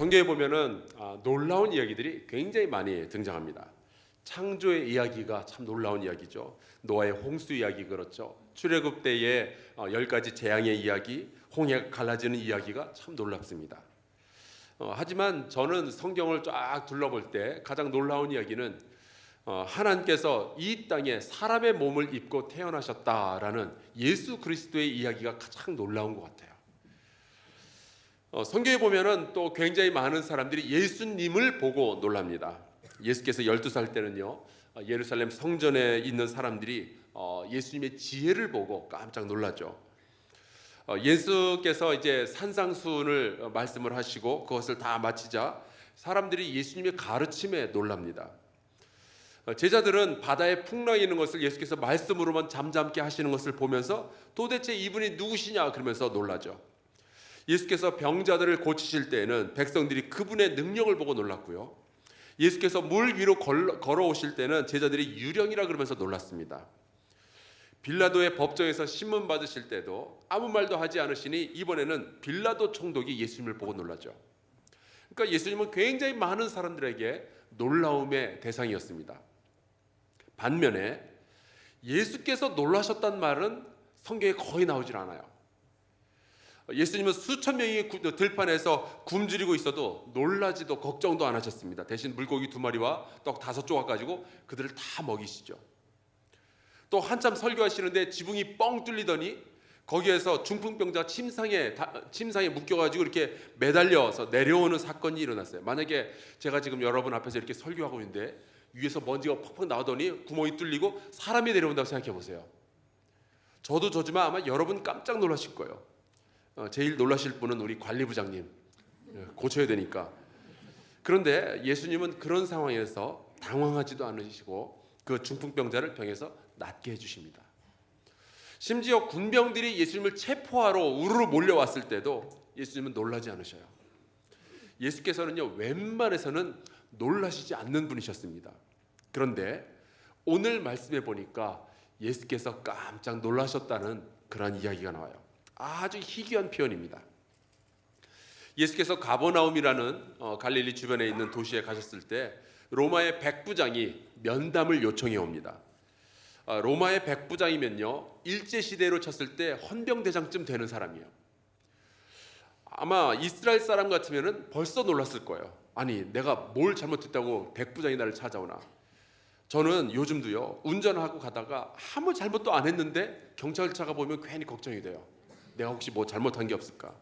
성경에 보면은 놀라운 이야기들이 굉장히 많이 등장합니다. 창조의 이야기가 참 놀라운 이야기죠. 노아의 홍수 이야기 그렇죠. 출애굽 때의 10가지 재앙의 이야기, 홍해가 갈라지는 이야기가 참 놀랍습니다. 하지만 저는 성경을 쫙 둘러볼 때 가장 놀라운 이야기는 하나님께서 이 땅에 사람의 몸을 입고 태어나셨다라는 예수 그리스도의 이야기가 가장 놀라운 것 같아요. 성경에 보면은 또 굉장히 많은 사람들이 예수님을 보고 놀랍니다. 예수께서 12살 때는요, 예루살렘 성전에 있는 사람들이 예수님의 지혜를 보고 깜짝 놀랐죠. 예수께서 이제 산상수훈을 말씀을 하시고 그것을 다 마치자 사람들이 예수님의 가르침에 놀랍니다. 제자들은 바다에 풍랑이 있는 것을 예수께서 말씀으로만 잠잠게 하시는 것을 보면서 도대체 이분이 누구시냐 그러면서 놀라죠. 예수께서 병자들을 고치실 때에는 백성들이 그분의 능력을 보고 놀랐고요. 예수께서 물 위로 걸어오실 때는 제자들이 유령이라 그러면서 놀랐습니다. 빌라도의 법정에서 신문 받으실 때도 아무 말도 하지 않으시니 이번에는 빌라도 총독이 예수님을 보고 놀라죠. 그러니까 예수님은 굉장히 많은 사람들에게 놀라움의 대상이었습니다. 반면에 예수께서 놀라셨단 말은 성경에 거의 나오질 않아요. 예수님은 수천 명이 들판에서 굶주리고 있어도 놀라지도 걱정도 안 하셨습니다. 대신 물고기 2마리와 떡 5조각 가지고 그들을 다 먹이시죠. 또 한참 설교하시는데 지붕이 뻥 뚫리더니 거기에서 중풍병자 침상에 묶여가지고 이렇게 매달려서 내려오는 사건이 일어났어요. 만약에 제가 지금 여러분 앞에서 이렇게 설교하고 있는데 위에서 먼지가 퍽퍽 나오더니 구멍이 뚫리고 사람이 내려온다고 생각해 보세요. 저도 저지만 아마 여러분 깜짝 놀라실 거예요. 제일 놀라실 분은 우리 관리부장님, 고쳐야 되니까. 그런데 예수님은 그런 상황에서 당황하지도 않으시고 그 중풍병자를 병에서 낫게 해주십니다. 심지어 군병들이 예수님을 체포하러 우르르 몰려왔을 때도 예수님은 놀라지 않으셔요. 예수께서는요, 웬만해서는 놀라시지 않는 분이셨습니다. 그런데 오늘 말씀해 보니까 예수께서 깜짝 놀라셨다는 그런 이야기가 나와요. 아주 희귀한 표현입니다. 예수께서 가버나움이라는 갈릴리 주변에 있는 도시에 가셨을 때 로마의 백부장이 면담을 요청해 옵니다. 로마의 백부장이면요, 일제시대로 쳤을 때 헌병대장쯤 되는 사람이에요. 아마 이스라엘 사람 같으면 벌써 놀랐을 거예요. 아니, 내가 뭘 잘못했다고 백부장이 나를 찾아오나. 저는 요즘도요, 운전하고 가다가 아무 잘못도 안 했는데 경찰차가 보면 괜히 걱정이 돼요. 내가 혹시 뭐 잘못한 게 없을까.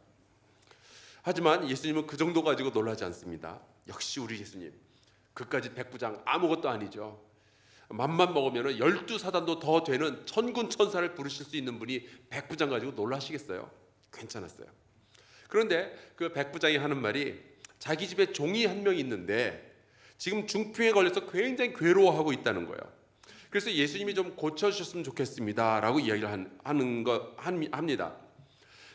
하지만 예수님은 그 정도 가지고 놀라지 않습니다. 역시 우리 예수님, 그까지 백부장 아무것도 아니죠. 맘만 먹으면 12사단도 더 되는 천군 천사를 부르실 수 있는 분이 백부장 가지고 놀라시겠어요? 괜찮았어요. 그런데 그 백부장이 하는 말이 자기 집에 종이 한 명 있는데 지금 중풍에 걸려서 굉장히 괴로워하고 있다는 거예요. 그래서 예수님이 좀 고쳐주셨으면 좋겠습니다 라고 이야기를 합니다.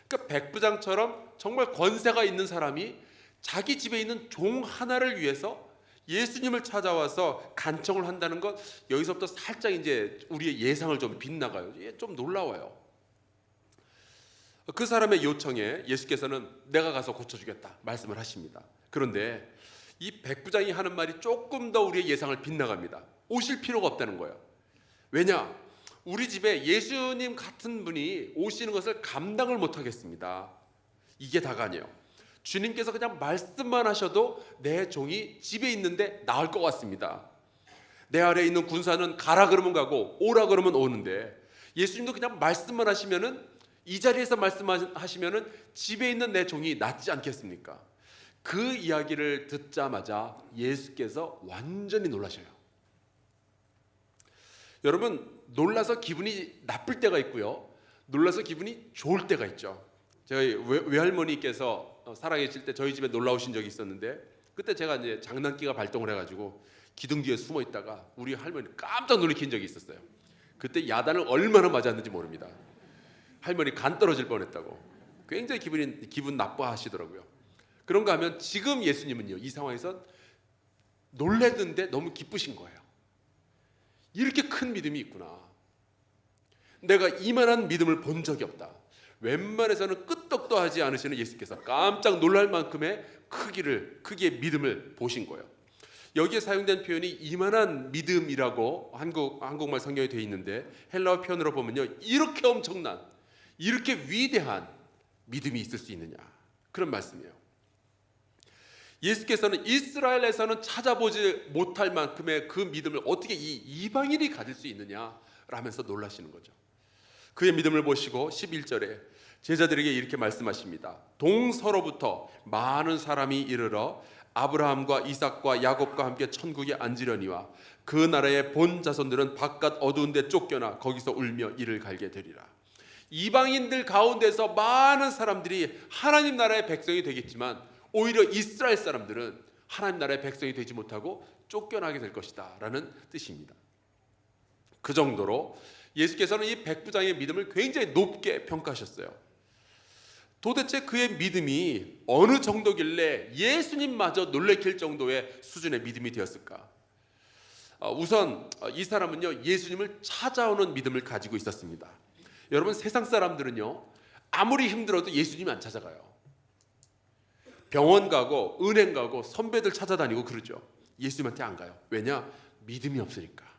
그러니까 백부장처럼 정말 권세가 있는 사람이 자기 집에 있는 종 하나를 위해서 예수님을 찾아와서 간청을 한다는 것, 여기서부터 살짝 이제 우리의 예상을 좀 빗나가요. 좀 놀라워요. 그 사람의 요청에 예수께서는 내가 가서 고쳐주겠다 말씀을 하십니다. 그런데 이 백부장이 하는 말이 조금 더 우리의 예상을 빗나갑니다. 오실 필요가 없다는 거예요. 왜냐? 우리 집에 예수님 같은 분이 오시는 것을 감당을 못하겠습니다. 이게 다가 아니에요. 주님께서 그냥 말씀만 하셔도 내 종이 집에 있는데 나을 것 같습니다. 내 아래에 있는 군사는 가라 그러면 가고 오라 그러면 오는데 예수님도 그냥 말씀만 하시면은, 이 자리에서 말씀하시면은 집에 있는 내 종이 낫지 않겠습니까? 그 이야기를 듣자마자 예수께서 완전히 놀라셔요. 여러분, 놀라서 기분이 나쁠 때가 있고요, 놀라서 기분이 좋을 때가 있죠. 저희 외할머니께서 살아계실 때 저희 집에 놀러 오신 적이 있었는데, 그때 제가 이제 장난기가 발동을 해가지고 기둥 뒤에 숨어 있다가 우리 할머니 깜짝 놀래킨 적이 있었어요. 그때 야단을 얼마나 맞았는지 모릅니다. 할머니 간 떨어질 뻔했다고 굉장히 기분 나빠하시더라고요. 그런가 하면 지금 예수님은요, 이 상황에서 놀랐는데 너무 기쁘신 거예요. 이렇게 큰 믿음이 있구나. 내가 이만한 믿음을 본 적이 없다. 웬만해서는 끄떡도 하지 않으시는 예수께서 깜짝 놀랄 만큼의 크기의 믿음을 보신 거예요. 여기에 사용된 표현이 이만한 믿음이라고 한국말 성경에 되어 있는데 헬라어 표현으로 보면요, 이렇게 엄청난, 이렇게 위대한 믿음이 있을 수 있느냐, 그런 말씀이에요. 예수께서는 이스라엘에서는 찾아보지 못할 만큼의 그 믿음을 어떻게 이 이방인이 가질 수 있느냐 라면서 놀라시는 거죠. 그의 믿음을 보시고 11절에 제자들에게 이렇게 말씀하십니다. 동서로부터 많은 사람이 이르러 아브라함과 이삭과 야곱과 함께 천국에 앉으려니와 그 나라의 본 자손들은 바깥 어두운 데 쫓겨나 거기서 울며 이를 갈게 되리라. 이방인들 가운데서 많은 사람들이 하나님 나라의 백성이 되겠지만 오히려 이스라엘 사람들은 하나님 나라의 백성이 되지 못하고 쫓겨나게 될 것이다 라는 뜻입니다. 그 정도로 예수께서는 이 백부장의 믿음을 굉장히 높게 평가하셨어요. 도대체 그의 믿음이 어느 정도길래 예수님마저 놀래킬 정도의 수준의 믿음이 되었을까? 우선 이 사람은요, 예수님을 찾아오는 믿음을 가지고 있었습니다. 여러분, 세상 사람들은요, 아무리 힘들어도 예수님이 안 찾아가요. 병원 가고 은행 가고 선배들 찾아다니고 그러죠. 예수님한테 안 가요. 왜냐? 믿음이 없으니까.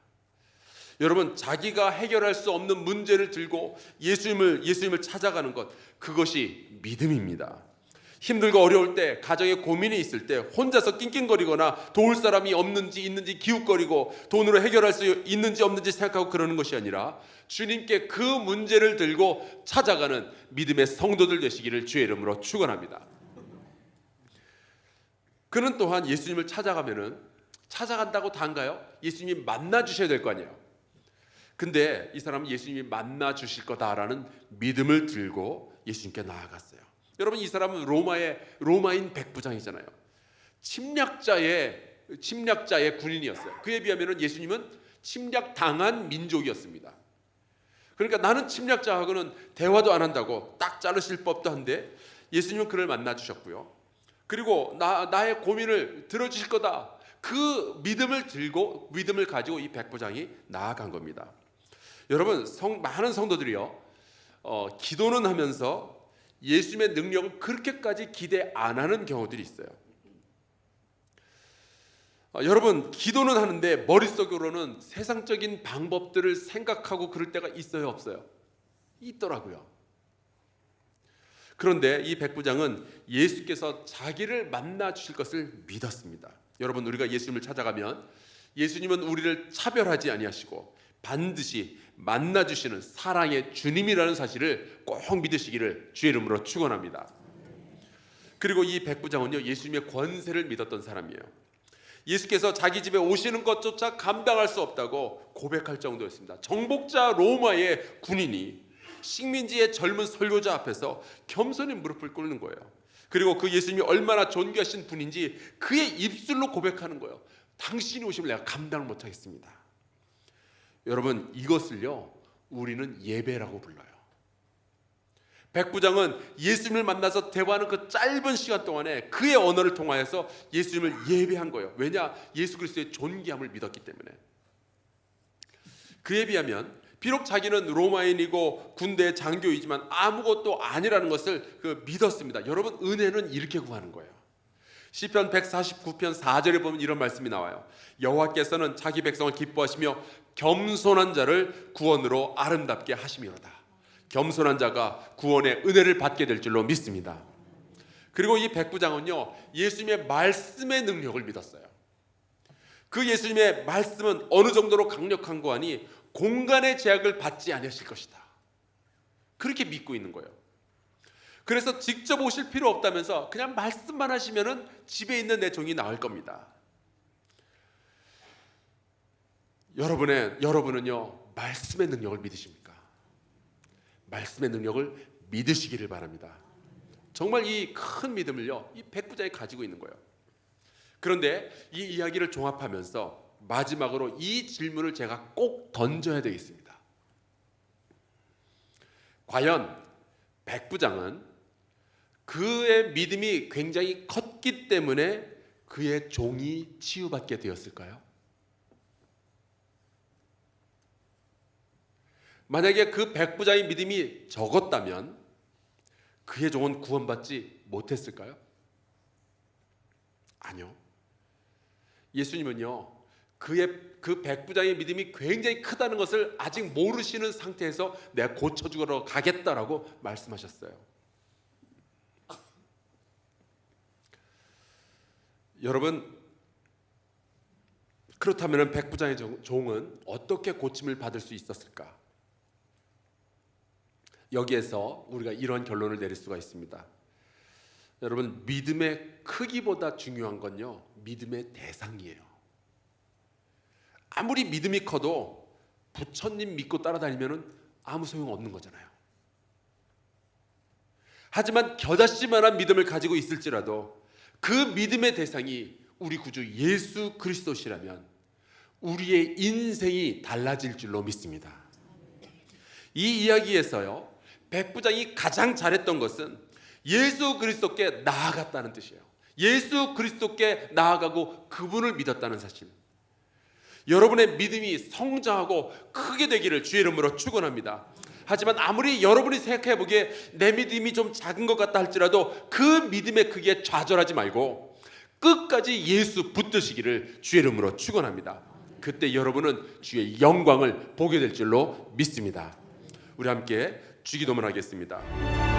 여러분, 자기가 해결할 수 없는 문제를 들고 예수님을 찾아가는 것, 그것이 믿음입니다. 힘들고 어려울 때, 가정에 고민이 있을 때 혼자서 낑낑거리거나 도울 사람이 없는지 있는지 기웃거리고 돈으로 해결할 수 있는지 없는지 생각하고 그러는 것이 아니라 주님께 그 문제를 들고 찾아가는 믿음의 성도들 되시기를 주의 이름으로 축원합니다. 그는 또한 예수님을 찾아간다고 단가요? 예수님이 만나 주셔야 될 거 아니에요. 근데 이 사람은 예수님이 만나 주실 거다라는 믿음을 들고 예수님께 나아갔어요. 여러분, 이 사람은 로마인 백부장이잖아요. 침략자의 군인이었어요. 그에 비하면 예수님은 침략당한 민족이었습니다. 그러니까 나는 침략자하고는 대화도 안 한다고 딱 자르실 법도 한데 예수님은 그를 만나 주셨고요. 그리고 나의 고민을 들어주실 거다. 그 믿음을 가지고 이 백부장이 나아간 겁니다. 여러분, 많은 성도들이요, 기도는 하면서 예수님의 능력을 그렇게까지 기대 안 하는 경우들이 있어요. 여러분, 기도는 하는데 머릿속으로는 세상적인 방법들을 생각하고 그럴 때가 있어요, 없어요? 있더라고요. 그런데 이 백부장은 예수께서 자기를 만나 주실 것을 믿었습니다. 여러분, 우리가 예수님을 찾아가면 예수님은 우리를 차별하지 아니하시고 반드시 만나 주시는 사랑의 주님이라는 사실을 꼭 믿으시기를 주의 이름으로 축원합니다. 그리고 이 백부장은요, 예수님의 권세를 믿었던 사람이에요. 예수께서 자기 집에 오시는 것조차 감당할 수 없다고 고백할 정도였습니다. 정복자 로마의 군인이 식민지의 젊은 설교자 앞에서 겸손히 무릎을 꿇는 거예요. 그리고 그 예수님이 얼마나 존귀하신 분인지 그의 입술로 고백하는 거예요. 당신이 오시면 내가 감당을 못하겠습니다. 여러분, 이것을요, 우리는 예배라고 불러요. 백부장은 예수님을 만나서 대화하는 그 짧은 시간 동안에 그의 언어를 통하여서 예수님을 예배한 거예요. 왜냐? 예수 그리스도의 존귀함을 믿었기 때문에. 그에 비하면 비록 자기는 로마인이고 군대의 장교이지만 아무것도 아니라는 것을 믿었습니다. 여러분, 은혜는 이렇게 구하는 거예요. 시편 149편 4절에 보면 이런 말씀이 나와요. 여호와께서는 자기 백성을 기뻐하시며 겸손한 자를 구원으로 아름답게 하심이로다. 겸손한 자가 구원의 은혜를 받게 될 줄로 믿습니다. 그리고 이 백부장은요, 예수님의 말씀의 능력을 믿었어요. 그 예수님의 말씀은 어느 정도로 강력한 거 아니 공간의 제약을 받지 않으실 것이다. 그렇게 믿고 있는 거예요. 그래서 직접 오실 필요 없다면서 그냥 말씀만 하시면은 집에 있는 내 종이 나을 겁니다. 여러분은요, 말씀의 능력을 믿으십니까? 말씀의 능력을 믿으시기를 바랍니다. 정말 이 큰 믿음을요, 이 백부장이 가지고 있는 거예요. 그런데 이 이야기를 종합하면서 마지막으로 이 질문을 제가 꼭 던져야 되겠습니다. 과연 백부장은 그의 믿음이 굉장히 컸기 때문에 그의 종이 치유받게 되었을까요? 만약에 그 백부장의 믿음이 적었다면 그의 종은 구원받지 못했을까요? 아니요. 예수님은요, 그 백부장의 믿음이 굉장히 크다는 것을 아직 모르시는 상태에서 내가 고쳐주러 가겠다라고 말씀하셨어요. 여러분, 그렇다면 백부장의 종은 어떻게 고침을 받을 수 있었을까? 여기에서 우리가 이런 결론을 내릴 수가 있습니다. 여러분, 믿음의 크기보다 중요한 건요, 믿음의 대상이에요. 아무리 믿음이 커도 부처님 믿고 따라다니면 아무 소용 없는 거잖아요. 하지만 겨자씨만한 믿음을 가지고 있을지라도 그 믿음의 대상이 우리 구주 예수 그리스도시라면 우리의 인생이 달라질 줄로 믿습니다. 이 이야기에서요, 백부장이 가장 잘했던 것은 예수 그리스도께 나아갔다는 뜻이에요. 예수 그리스도께 나아가고 그분을 믿었다는 사실. 여러분의 믿음이 성장하고 크게 되기를 주의 이름으로 축원합니다. 하지만 아무리 여러분이 생각해 보기에 내 믿음이 좀 작은 것 같다 할지라도 그 믿음의 크기에 좌절하지 말고 끝까지 예수 붙드시기를 주의 이름으로 축원합니다. 그때 여러분은 주의 영광을 보게 될 줄로 믿습니다. 우리 함께 주기도문 하겠습니다.